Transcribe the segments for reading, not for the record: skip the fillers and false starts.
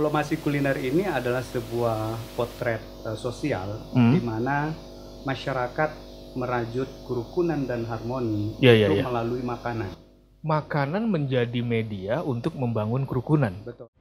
Diplomasi kuliner ini adalah sebuah potret sosial di mana masyarakat merajut kerukunan dan harmoni melalui makanan. Makanan menjadi media untuk membangun kerukunan. Betul.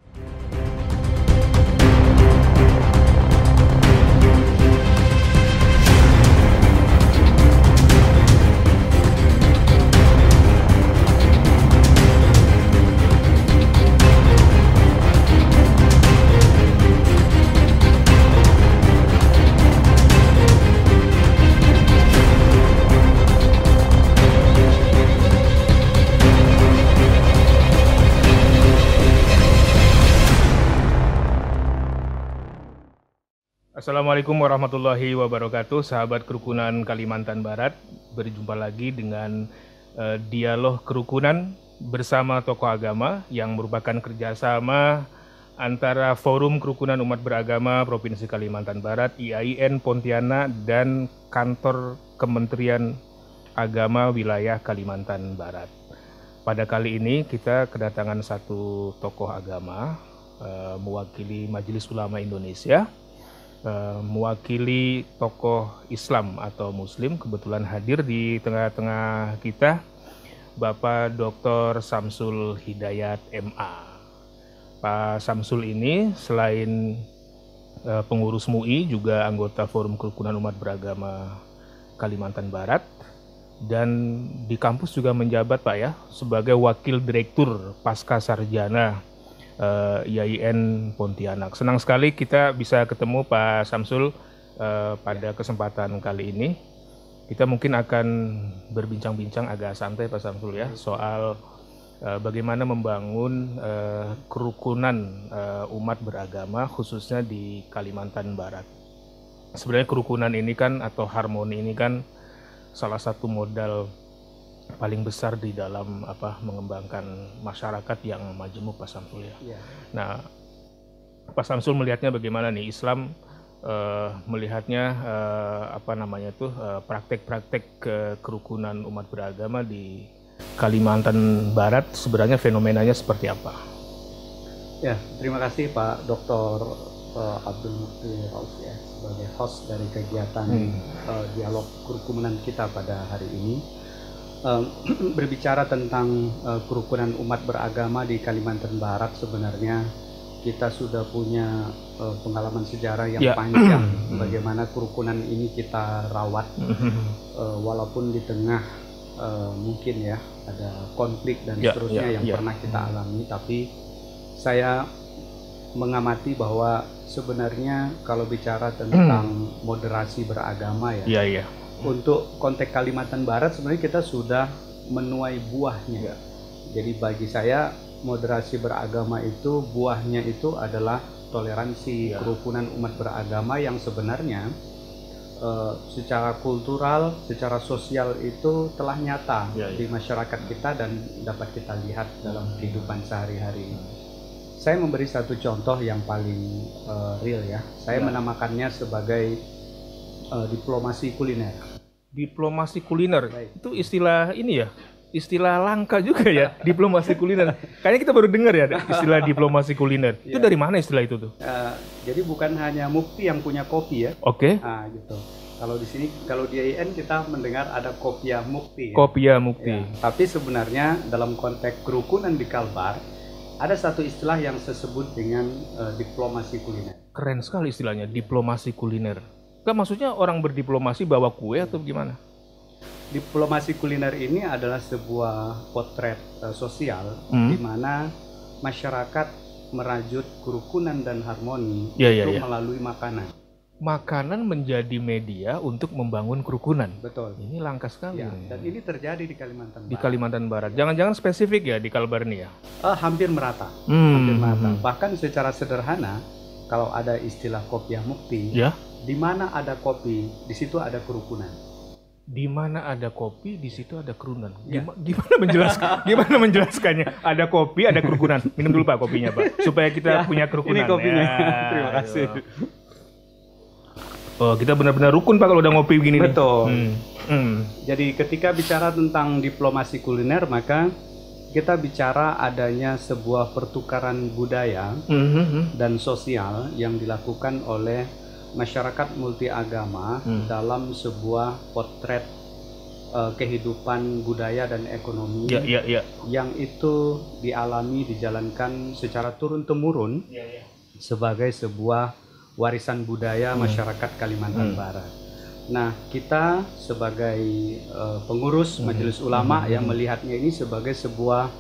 Assalamualaikum warahmatullahi wabarakatuh, sahabat kerukunan Kalimantan Barat. Berjumpa lagi dengan dialog kerukunan bersama tokoh agama yang merupakan kerjasama antara Forum Kerukunan Umat Beragama Provinsi Kalimantan Barat, IAIN Pontianak, dan Kantor Kementerian Agama Wilayah Kalimantan Barat. Pada kali ini kita kedatangan satu tokoh agama mewakili Majelis Ulama Indonesia, mewakili tokoh Islam atau Muslim. Kebetulan hadir di tengah-tengah kita Bapak Dr. Samsul Hidayat MA. Pak Samsul ini selain pengurus MUI juga anggota Forum Kerukunan Umat Beragama Kalimantan Barat, dan di kampus juga menjabat Pak ya sebagai Wakil Direktur Pasca Sarjana IAIN Pontianak. Senang sekali kita bisa ketemu Pak Samsul pada kesempatan kali ini. Kita mungkin akan berbincang-bincang agak santai Pak Samsul ya soal bagaimana membangun kerukunan umat beragama khususnya di Kalimantan Barat. Sebenarnya kerukunan ini kan atau harmoni ini kan salah satu modal paling besar di dalam mengembangkan masyarakat yang majemuk, Pak Samsul ya. Nah, Pak Samsul melihatnya bagaimana nih Islam melihatnya praktek-praktek kerukunan umat beragama di Kalimantan Barat, sebenarnya fenomenanya seperti apa? Ya, terima kasih Pak Dr. Abdul Mukti ya, sebagai host dari kegiatan dialog kerukunan kita pada hari ini. Berbicara tentang kerukunan umat beragama di Kalimantan Barat, sebenarnya kita sudah punya pengalaman sejarah yang panjang bagaimana kerukunan ini kita rawat walaupun di tengah mungkin ya ada konflik dan seterusnya yang pernah kita alami, tapi saya mengamati bahwa sebenarnya kalau bicara tentang moderasi beragama untuk konteks Kalimantan Barat sebenarnya kita sudah menuai buahnya. Jadi bagi saya moderasi beragama itu buahnya itu adalah toleransi, kerukunan umat beragama yang sebenarnya secara kultural, secara sosial itu telah nyata di masyarakat kita dan dapat kita lihat dalam kehidupan sehari-hari. Saya memberi satu contoh yang paling real ya. Saya menamakannya sebagai diplomasi kuliner. Diplomasi kuliner, itu istilah ini ya, istilah langka juga ya, diplomasi kuliner. Kayaknya kita baru dengar ya istilah diplomasi kuliner. Itu dari mana istilah itu tuh? Jadi bukan hanya Mukti yang punya kopi ya. Oke. Nah gitu. Kalau di sini, kalau di IAIN kita mendengar ada Kopia Mukti. Kopia Mukti. Tapi sebenarnya dalam konteks kerukunan di Kalbar ada satu istilah yang disebut dengan diplomasi kuliner. Keren sekali istilahnya, diplomasi kuliner. Kan maksudnya orang berdiplomasi bawa kue atau gimana? Diplomasi kuliner ini adalah sebuah potret sosial di mana masyarakat merajut kerukunan dan harmoni melalui makanan. Makanan menjadi media untuk membangun kerukunan. Betul. Ini langka sekali. Dan ini terjadi di Kalimantan Barat. Di Kalimantan Barat. Jangan-jangan spesifik ya di Kalbar ini ya? Hampir merata. Hampir merata. Bahkan secara sederhana, kalau ada istilah Kopia Mukti, di mana ada kopi, di situ ada kerukunan. Di mana ada kopi, di situ ada kerukunan. Gimana menjelaskannya? Ada kopi, ada kerukunan. Minum dulu Pak kopinya Pak, supaya kita punya kerukunan. Ini kopinya. Terima kasih. Oh, kita benar-benar rukun Pak kalau udah ngopi begini. Betul. Jadi ketika bicara tentang diplomasi kuliner, maka kita bicara adanya sebuah pertukaran budaya dan sosial yang dilakukan oleh masyarakat multiagama dalam sebuah potret kehidupan budaya dan ekonomi yang itu dialami, dijalankan secara turun-temurun sebagai sebuah warisan budaya masyarakat Kalimantan Barat. Nah, kita sebagai pengurus Majelis Ulama yang melihatnya ini sebagai sebuah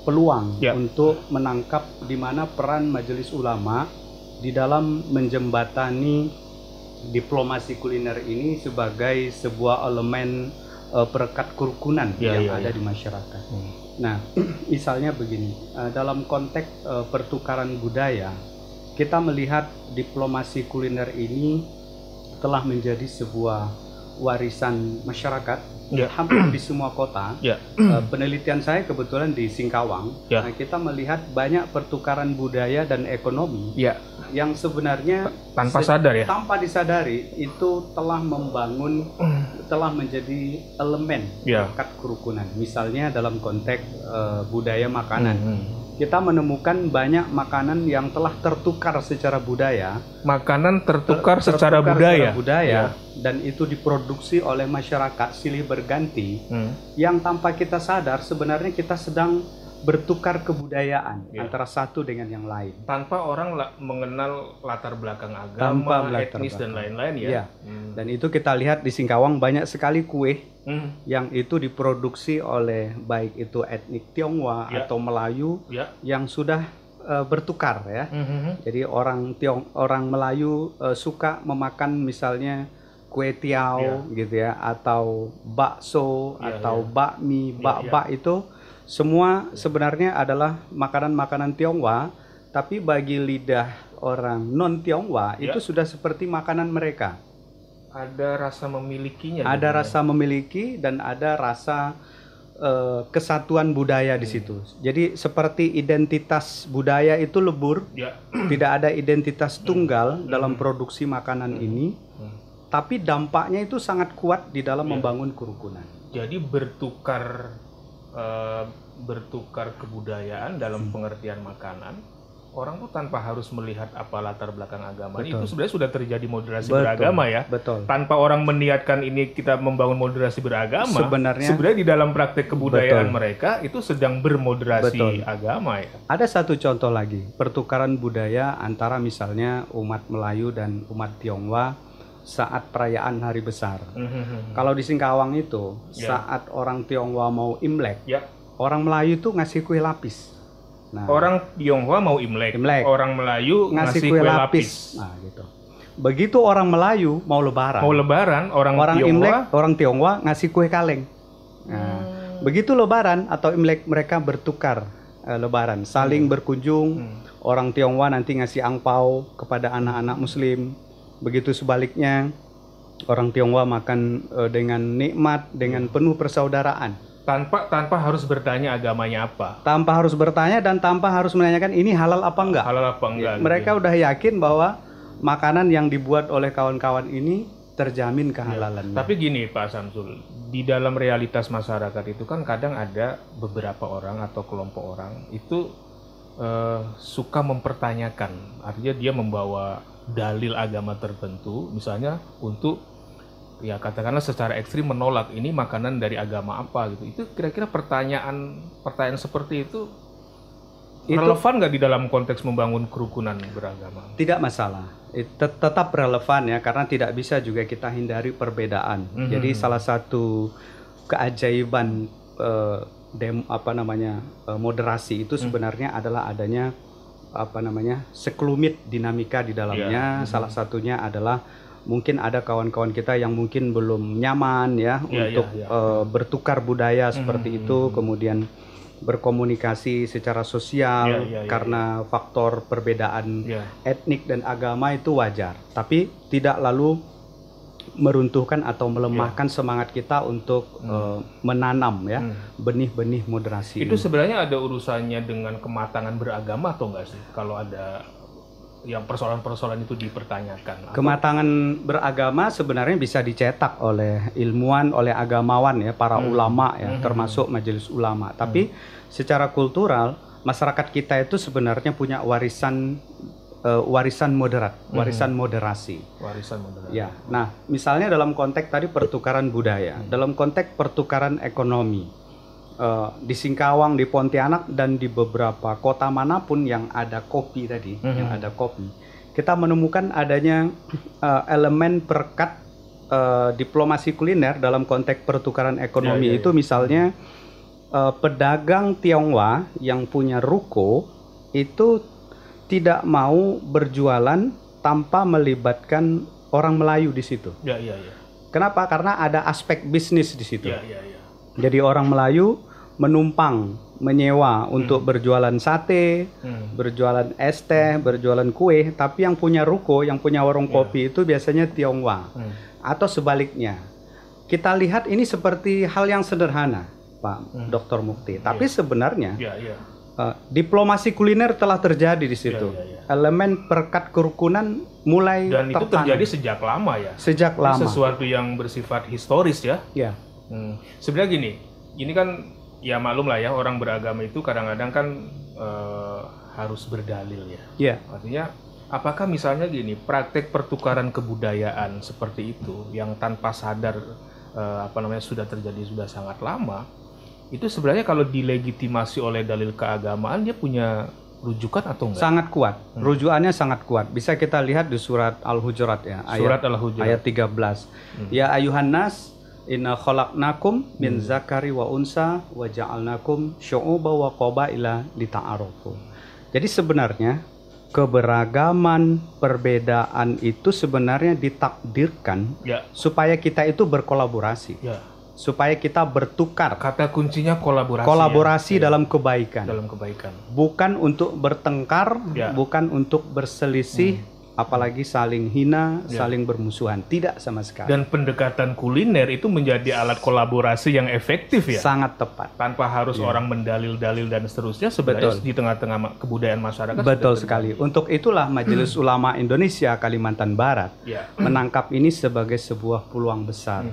peluang untuk menangkap di mana peran Majelis Ulama di dalam menjembatani diplomasi kuliner ini sebagai sebuah elemen perekat kerukunan yang ada di masyarakat. Nah, misalnya begini, dalam konteks pertukaran budaya, kita melihat diplomasi kuliner ini telah menjadi sebuah warisan masyarakat hampir di semua kota. Penelitian saya kebetulan di Singkawang, kita melihat banyak pertukaran budaya dan ekonomi yang sebenarnya tanpa disadari itu telah membangun, telah menjadi elemen perekat kerukunan. Misalnya dalam konteks budaya makanan, kita menemukan banyak makanan yang telah tertukar secara budaya. Makanan tertukar secara budaya. Dan itu diproduksi oleh masyarakat silih berganti, yang tanpa kita sadar sebenarnya kita sedang bertukar kebudayaan antara satu dengan yang lain. Tanpa orang mengenal latar belakang agama, etnis dan lain-lain Dan itu kita lihat di Singkawang banyak sekali kue yang itu diproduksi oleh baik itu etnik Tionghoa atau Melayu yang sudah bertukar ya. Jadi orang Melayu suka memakan misalnya kue tiao gitu ya, atau bakso atau bakmi, bak-bak itu semua sebenarnya adalah makanan-makanan Tionghoa, tapi bagi lidah orang non-Tionghoa itu sudah seperti makanan mereka. Ada rasa memilikinya. Ada rasa memiliki dan ada rasa kesatuan budaya di situ. Jadi seperti identitas budaya itu lebur, tidak ada identitas tunggal dalam produksi makanan ini, tapi dampaknya itu sangat kuat di dalam membangun kerukunan. Jadi bertukar kebudayaan dalam pengertian makanan, orang tuh tanpa harus melihat apa latar belakang agama. Itu sebenarnya sudah terjadi moderasi beragama ya. Tanpa orang meniatkan ini kita membangun moderasi beragama, sebenarnya di dalam praktek kebudayaan mereka itu sedang bermoderasi agama ya. Ada satu contoh lagi, pertukaran budaya antara misalnya umat Melayu dan umat Tionghoa saat perayaan hari besar. Kalau di Singkawang itu saat orang Tionghoa mau Imlek, orang Melayu itu ngasih kue lapis. Nah, orang Tionghoa mau Imlek, orang Melayu ngasih kue lapis. Nah, gitu. Begitu orang Melayu mau Lebaran, orang Tionghoa ngasih kue kaleng. Nah, begitu Lebaran atau Imlek mereka bertukar Lebaran, saling berkunjung. Orang Tionghoa nanti ngasih angpau kepada anak-anak Muslim. Begitu sebaliknya, orang Tionghoa makan dengan nikmat, dengan penuh persaudaraan. Tanpa harus bertanya agamanya apa. Tanpa harus bertanya dan tanpa harus menanyakan ini halal apa enggak. Mereka udah yakin bahwa makanan yang dibuat oleh kawan-kawan ini terjamin kehalalannya. Tapi gini Pak Samsul, di dalam realitas masyarakat itu kan kadang ada beberapa orang atau kelompok orang itu suka mempertanyakan. Artinya dia membawa dalil agama tertentu, misalnya untuk ya katakanlah secara ekstrim menolak ini makanan dari agama apa gitu. Itu kira-kira pertanyaan seperti itu relevan nggak di dalam konteks membangun kerukunan beragama? Tidak masalah, tetap relevan ya, karena tidak bisa juga kita hindari perbedaan. Jadi salah satu keajaiban moderasi itu sebenarnya adalah adanya sekelumit dinamika di dalamnya. Salah satunya adalah mungkin ada kawan-kawan kita yang mungkin belum nyaman ya untuk bertukar budaya seperti itu, kemudian berkomunikasi secara sosial karena faktor perbedaan etnik dan agama itu wajar, tapi tidak lalu meruntuhkan atau melemahkan semangat kita untuk menanam ya benih-benih moderasi. Itu sebenarnya ada urusannya dengan kematangan beragama atau enggak sih? Kalau ada yang persoalan-persoalan itu dipertanyakan? Kematangan beragama sebenarnya bisa dicetak oleh ilmuwan, oleh agamawan ya, para ulama ya, termasuk majelis ulama. Tapi secara kultural masyarakat kita itu sebenarnya punya warisan moderat, warisan moderasi. Warisan moderasi. Ya. Nah, misalnya dalam konteks tadi pertukaran budaya, dalam konteks pertukaran ekonomi, di Singkawang, di Pontianak, dan di beberapa kota manapun yang ada kopi tadi, yang ada kopi, kita menemukan adanya elemen perekat diplomasi kuliner dalam konteks pertukaran ekonomi. Itu misalnya pedagang Tionghoa yang punya ruko itu tidak mau berjualan tanpa melibatkan orang Melayu di situ. Kenapa? Karena ada aspek bisnis di situ. Jadi orang Melayu menumpang, menyewa untuk berjualan sate, berjualan es teh, berjualan kue, tapi yang punya ruko, yang punya warung kopi itu biasanya Tionghoa. Atau sebaliknya. Kita lihat ini seperti hal yang sederhana, Pak Dr. Mukti. Tapi sebenarnya diplomasi kuliner telah terjadi di situ. Elemen perekat kerukunan mulai dan itu terjadi sejak lama ya. Sejak lama. Sesuatu yang bersifat historis ya. Sebenarnya gini, ini kan ya maklum lah ya, orang beragama itu kadang-kadang kan harus berdalil ya. Artinya apakah misalnya gini, praktek pertukaran kebudayaan seperti itu yang tanpa sadar sudah terjadi sudah sangat lama, itu sebenarnya kalau dilegitimasi oleh dalil keagamaan dia punya rujukan atau enggak? Sangat kuat. Rujukannya sangat kuat. Bisa kita lihat di surat Al-Hujurat ya, ayat 13. Ya ayuhan nas inna khalaqnakum min zakari wa unsa wa ja'alnakum syu'uba wa qabaila lita'arufu. Jadi sebenarnya keberagaman, perbedaan itu sebenarnya ditakdirkan supaya kita itu berkolaborasi. Supaya kita bertukar. Kata kuncinya kolaborasi. Kolaborasi dalam kebaikan. Bukan untuk bertengkar, bukan untuk berselisih, apalagi saling hina, saling bermusuhan. Tidak sama sekali. Dan pendekatan kuliner itu menjadi alat kolaborasi yang efektif ya. Sangat tepat. Tanpa harus orang mendalil-dalil dan seterusnya, sebenarnya di tengah-tengah kebudayaan masyarakat. Betul sekali. Untuk itulah Majelis Ulama Indonesia Kalimantan Barat menangkap ini sebagai sebuah peluang besar.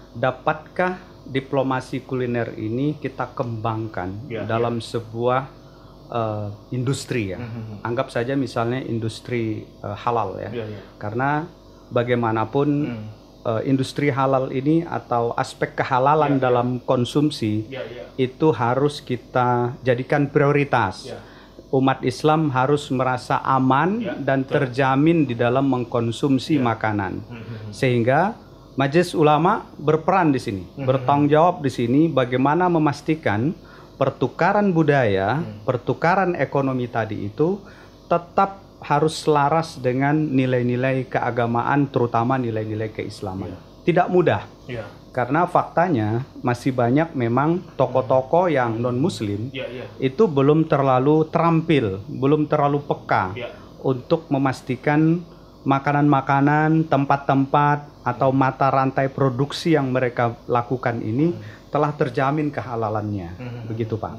Dapatkah diplomasi kuliner ini kita kembangkan dalam sebuah industri ya? Anggap saja misalnya industri halal ya. Karena bagaimanapun industri halal ini atau aspek kehalalan dalam konsumsi itu harus kita jadikan prioritas. Umat Islam harus merasa aman dan terjamin di dalam mengkonsumsi makanan. Sehingga Majelis Ulama berperan di sini, bertanggung jawab di sini bagaimana memastikan pertukaran budaya, pertukaran ekonomi tadi itu tetap harus selaras dengan nilai-nilai keagamaan, terutama nilai-nilai keislaman. Tidak mudah, karena faktanya masih banyak memang tokoh-tokoh yang non-muslim itu belum terlalu terampil, belum terlalu peka untuk memastikan makanan-makanan, tempat-tempat atau mata rantai produksi yang mereka lakukan ini telah terjamin kehalalannya. Begitu Pak.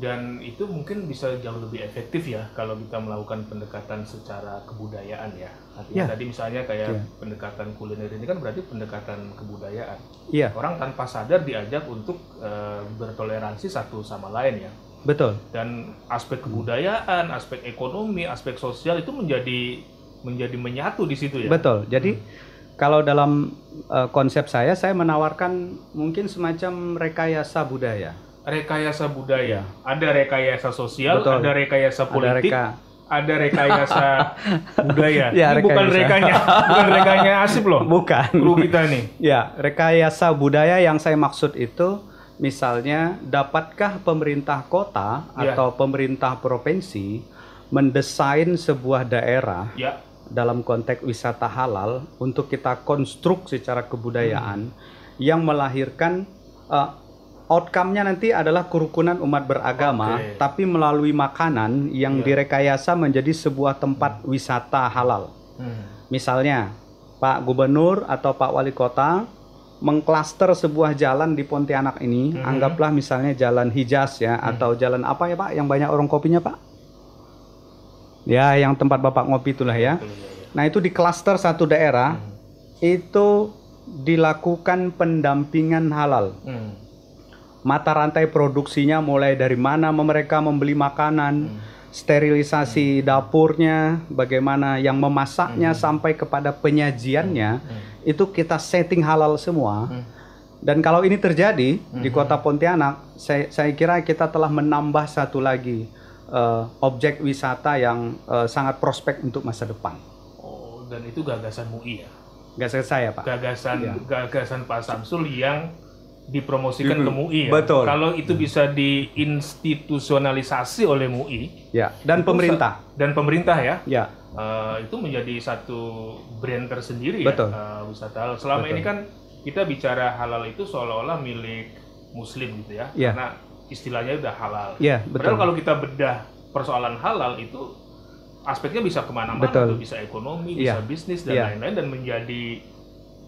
Dan itu mungkin bisa jauh lebih efektif ya kalau kita melakukan pendekatan secara kebudayaan ya. Artinya tadi misalnya kayak pendekatan kuliner ini kan berarti pendekatan kebudayaan. Orang tanpa sadar diajak untuk bertoleransi satu sama lain ya. Betul. Dan aspek kebudayaan, aspek ekonomi, aspek sosial itu menjadi menyatu di situ ya. Betul. Jadi kalau dalam konsep saya menawarkan mungkin semacam rekayasa budaya. Rekayasa budaya. Ada rekayasa sosial, ada rekayasa politik, ada rekayasa budaya. Ini bukan rekanya Asip loh. Bukan. Kru kita nih. Ya, rekayasa budaya yang saya maksud itu misalnya dapatkah pemerintah kota atau pemerintah provinsi mendesain sebuah daerah dalam konteks wisata halal untuk kita konstruk secara kebudayaan yang melahirkan outcome-nya nanti adalah kerukunan umat beragama, tapi melalui makanan yang direkayasa menjadi sebuah tempat wisata halal. Misalnya Pak Gubernur atau Pak Wali Kota mengklaster sebuah jalan di Pontianak ini, anggaplah misalnya Jalan Hijaz ya, atau jalan apa ya Pak yang banyak orang kopinya Pak? Ya, yang tempat Bapak ngopi itulah ya. Nah, itu di klaster satu daerah itu dilakukan pendampingan halal. Mata rantai produksinya mulai dari mana mereka membeli makanan, sterilisasi dapurnya, bagaimana yang memasaknya sampai kepada penyajiannya, itu kita setting halal semua. Dan kalau ini terjadi di Kota Pontianak, saya kira kita telah menambah satu lagi objek wisata yang sangat prospek untuk masa depan. Oh, dan itu gagasan MUI ya? Gagasan saya, Pak. Gagasan Pak Samsul yang dipromosikan ke MUI ya. Betul. Kalau itu bisa diinstitusionalisasi oleh MUI ya, dan pemerintah ya. Ya. Itu menjadi satu brand tersendiri. Betul. Ya, wisata halal. Selama ini kan kita bicara halal itu seolah-olah milik muslim gitu ya. Karena istilahnya udah halal. Ya, betul. Padahal kalau kita bedah persoalan halal itu aspeknya bisa kemana-mana, tuh, bisa ekonomi, bisa bisnis dan lain-lain, dan menjadi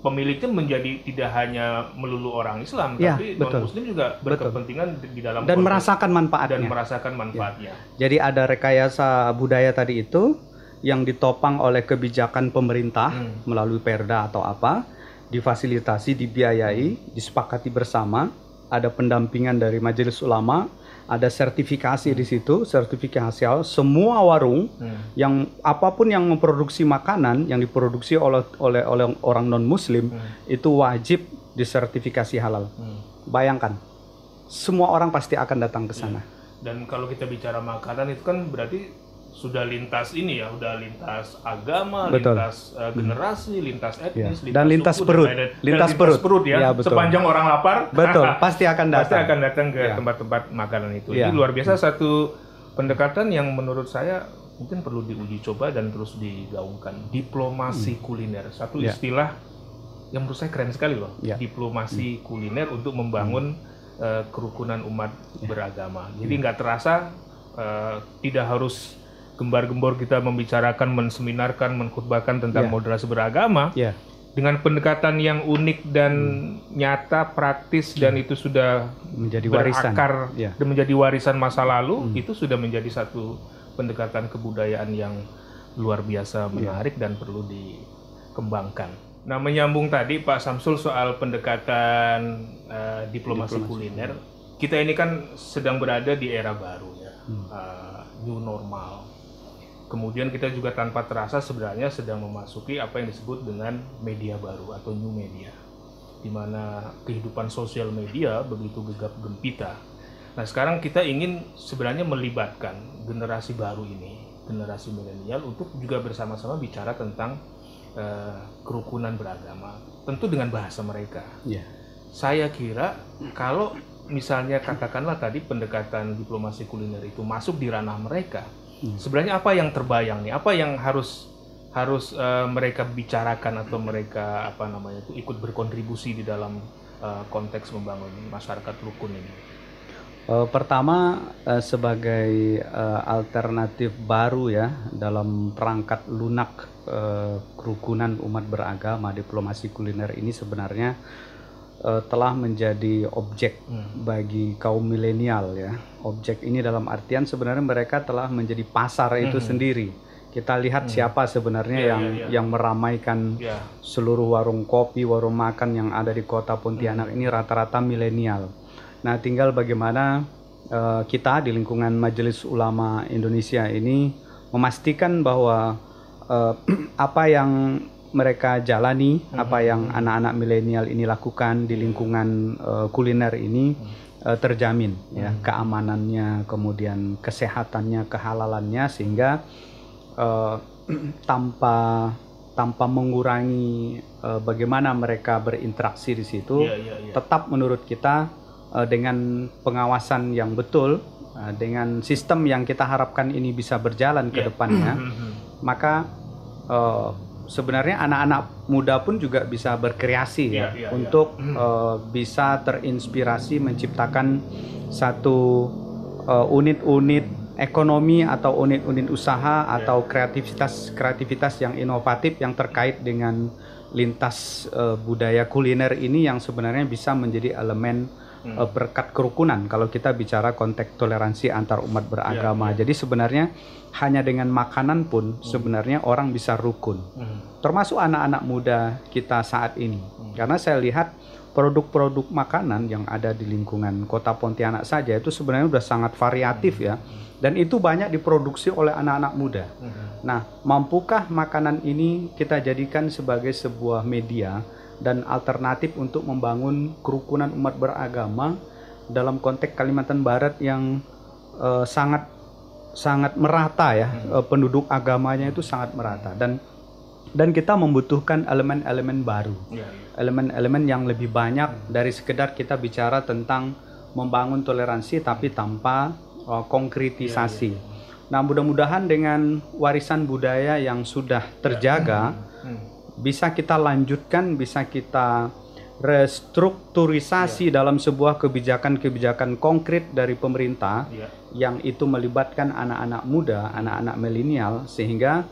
pemiliknya menjadi tidak hanya melulu orang Islam, tapi non-Muslim juga berkepentingan di dalam dan merasakan manfaatnya. Jadi ada rekayasa budaya tadi itu yang ditopang oleh kebijakan pemerintah melalui Perda atau apa, difasilitasi, dibiayai, disepakati bersama, ada pendampingan dari Majelis Ulama, ada sertifikasi di situ, sertifikasi halal. Semua warung yang apapun yang memproduksi makanan yang diproduksi oleh orang non Muslim itu wajib disertifikasi halal. Bayangkan, semua orang pasti akan datang ke sana. Dan kalau kita bicara makanan itu kan berarti sudah lintas ini ya, udah lintas agama, lintas generasi, lintas etnis, dan lintas perut, lintas perut ya. Sepanjang orang lapar, pasti akan datang ke tempat-tempat makanan itu. Ini luar biasa, satu pendekatan yang menurut saya mungkin perlu diuji coba dan terus digaungkan. Diplomasi kuliner, satu istilah yang menurut saya keren sekali loh. Diplomasi kuliner untuk membangun kerukunan umat beragama. Jadi nggak terasa, tidak harus gembar-gembor kita membicarakan, menseminarkan, mengkhutbahkan tentang moderasi beragama dengan pendekatan yang unik dan nyata, praktis, dan itu sudah menjadi berakar dan menjadi warisan masa lalu. Itu sudah menjadi satu pendekatan kebudayaan yang luar biasa menarik dan perlu dikembangkan. Nah, menyambung tadi Pak Samsul soal pendekatan diplomasi kuliner, kita ini kan sedang berada di era baru ya, new normal. Kemudian kita juga tanpa terasa sebenarnya sedang memasuki apa yang disebut dengan media baru atau new media, di mana kehidupan sosial media begitu gegap gempita. Nah, sekarang kita ingin sebenarnya melibatkan generasi baru ini, generasi milenial, untuk juga bersama-sama bicara tentang kerukunan beragama, tentu dengan bahasa mereka. Saya kira kalau misalnya katakanlah tadi pendekatan diplomasi kuliner itu masuk di ranah mereka, sebenarnya apa yang terbayang nih? Apa yang harus mereka bicarakan atau mereka ikut berkontribusi di dalam konteks membangun masyarakat rukun ini? Pertama, sebagai alternatif baru ya dalam perangkat lunak kerukunan umat beragama, diplomasi kuliner ini sebenarnya telah menjadi objek bagi kaum milenial ya. Objek ini dalam artian sebenarnya mereka telah menjadi pasar itu sendiri. Kita lihat siapa sebenarnya yang meramaikan seluruh warung kopi, warung makan yang ada di Kota Pontianak ini rata-rata milenial. Nah, tinggal bagaimana kita di lingkungan Majelis Ulama Indonesia ini memastikan bahwa apa yang mereka jalani, apa yang anak-anak milenial ini lakukan di lingkungan kuliner ini terjamin ya, keamanannya, kemudian kesehatannya, kehalalannya, sehingga tanpa mengurangi bagaimana mereka berinteraksi di situ, tetap menurut kita dengan pengawasan yang betul, dengan sistem yang kita harapkan ini bisa berjalan ke depannya, maka sebenarnya anak-anak muda pun juga bisa berkreasi untuk bisa terinspirasi menciptakan satu unit-unit ekonomi atau unit-unit usaha atau kreativitas yang inovatif yang terkait dengan lintas budaya kuliner ini, yang sebenarnya bisa menjadi elemen berkat kerukunan kalau kita bicara konteks toleransi antar umat beragama. Jadi sebenarnya hanya dengan makanan pun sebenarnya orang bisa rukun. Termasuk anak-anak muda kita saat ini. Karena saya lihat produk-produk makanan yang ada di lingkungan Kota Pontianak saja itu sebenarnya sudah sangat variatif ya. Dan itu banyak diproduksi oleh anak-anak muda. Nah, mampukah makanan ini kita jadikan sebagai sebuah media dan alternatif untuk membangun kerukunan umat beragama dalam konteks Kalimantan Barat yang sangat merata ya, penduduk agamanya itu sangat merata, dan kita membutuhkan elemen-elemen baru, elemen-elemen yang lebih banyak dari sekedar kita bicara tentang membangun toleransi tapi tanpa konkretisasi. Nah, mudah-mudahan dengan warisan budaya yang sudah terjaga bisa kita lanjutkan, bisa kita restrukturisasi dalam sebuah kebijakan-kebijakan konkret dari pemerintah yang itu melibatkan anak-anak muda, anak-anak milenial, sehingga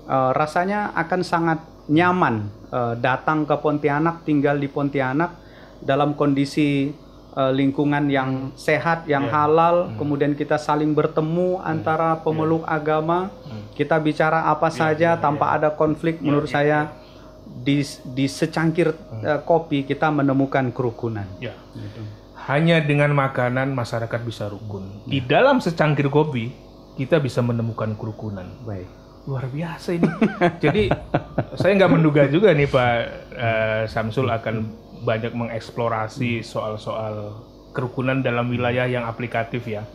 rasanya akan sangat nyaman datang ke Pontianak, tinggal di Pontianak dalam kondisi lingkungan yang sehat, yang halal, kemudian kita saling bertemu antara pemeluk agama, kita bicara apa saja tanpa ada konflik. Menurut saya di secangkir kopi kita menemukan kerukunan. Gitu. Hanya dengan makanan masyarakat bisa rukun. Di dalam secangkir kopi kita bisa menemukan kerukunan. Baik. Luar biasa ini. Jadi saya nggak menduga juga nih Pak Samsul akan banyak mengeksplorasi soal-soal kerukunan dalam wilayah yang aplikatif ya.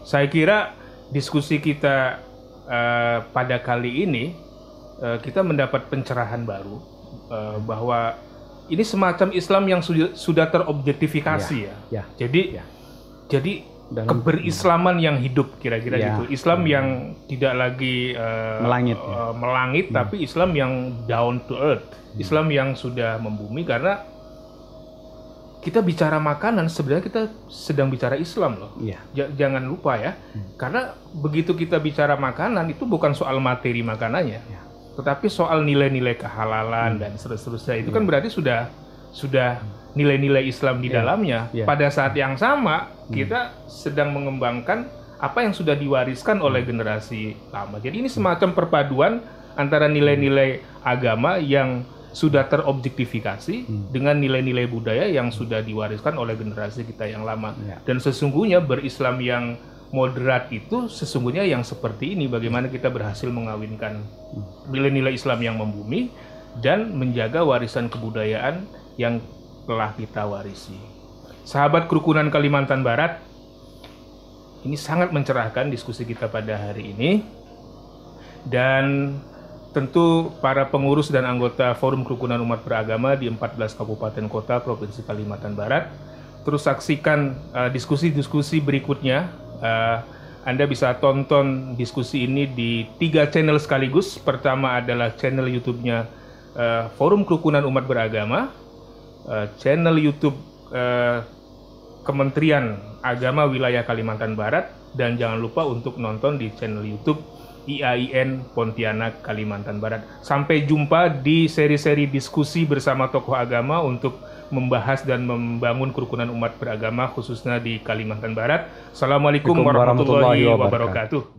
Saya kira diskusi kita pada kali ini kita mendapat pencerahan baru bahwa ini semacam Islam yang sudah terobjektifikasi ya. Jadi dalam keberislaman yang hidup kira-kira gitu. Islam yang tidak lagi melangit tapi Islam yang down to earth. Islam yang sudah membumi, karena kita bicara makanan sebenarnya kita sedang bicara Islam loh. Jangan lupa ya. Karena begitu kita bicara makanan itu bukan soal materi makanannya. Tetapi soal nilai-nilai kehalalan dan seterusnya. Itu kan berarti sudah nilai-nilai Islam di dalamnya. Pada saat yang sama kita sedang mengembangkan apa yang sudah diwariskan oleh generasi lama. Jadi ini semacam perpaduan antara nilai-nilai agama yang sudah terobjektifikasi dengan nilai-nilai budaya yang sudah diwariskan oleh generasi kita yang lama. Dan sesungguhnya berislam yang moderat itu sesungguhnya yang seperti ini, bagaimana kita berhasil mengawinkan nilai-nilai Islam yang membumi dan menjaga warisan kebudayaan yang telah kita warisi. Sahabat Kerukunan Kalimantan Barat, ini sangat mencerahkan diskusi kita pada hari ini, dan tentu para pengurus dan anggota Forum Kerukunan Umat Beragama di 14 Kabupaten Kota Provinsi Kalimantan Barat terus saksikan diskusi-diskusi berikutnya. Anda bisa tonton diskusi ini di 3 channel sekaligus. Pertama adalah channel YouTube-nya Forum Kerukunan Umat Beragama, channel YouTube Kementerian Agama Wilayah Kalimantan Barat, dan jangan lupa untuk nonton di channel YouTube IAIN Pontianak Kalimantan Barat. Sampai jumpa di seri-seri diskusi bersama tokoh agama untuk membahas dan membangun kerukunan umat beragama khususnya di Kalimantan Barat. Assalamualaikum warahmatullahi wabarakatuh.